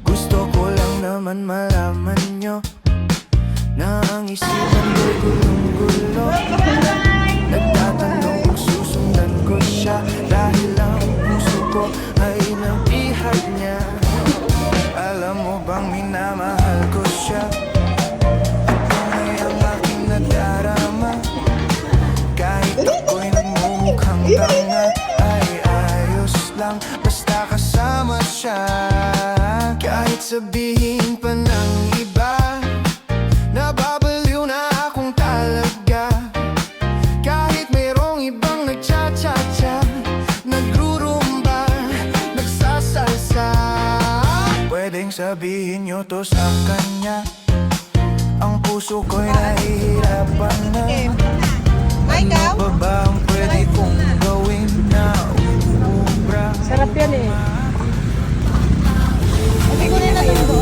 Gusto ko lang naman malaman nyo na ang isipan ko'y gulong-gulo. Nagtatanong kung susundan ko siya dahil ang puso ko ay nabihag niya. Alam mo bang minamahal ko siya? Tunay ang aking nadarama. Kahit ako'y nagmumukhang tanga, ay ayos lang basta kasama siya. Kahit sabihin pa ng iba, nababaliw na akong talaga. Kahit mayroong ibang nagcha-cha-cha, nagrurumba, nagsasalsa. Pwedeng sabihin nyo to sa kanya, ang puso ko'y nahihirapan na. Ano pa ba ang pwede kong gawin na uubra? Sarap yan eh. Hindi ko rin natin ko.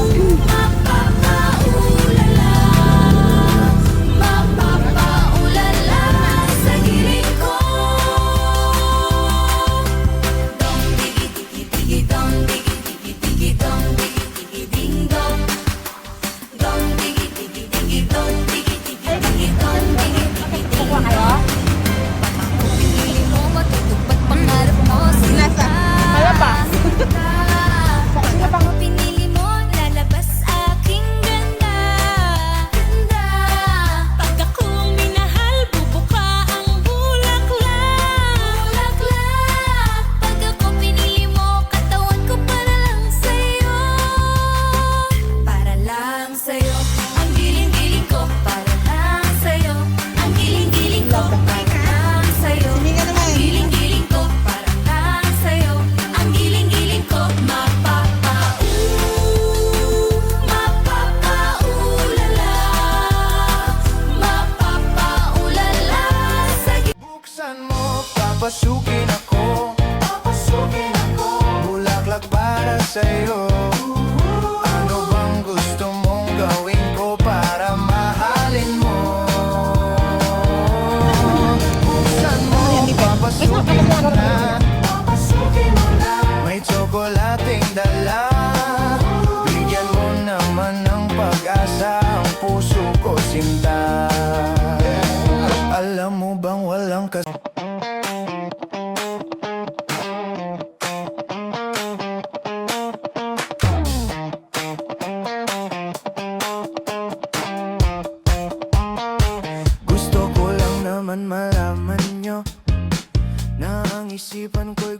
Papasukin ako, bulaklak para sa'yo. Ano bang gusto mong gawin ko para mahalin mo? Buksan mo, papasukin mo na. May tsokolating dala. Bigyan mo naman ng pag-asa ang puso ko, sinta. Alam mo bang walang Gusto ko lang naman malaman nyo na ang isipan ko'y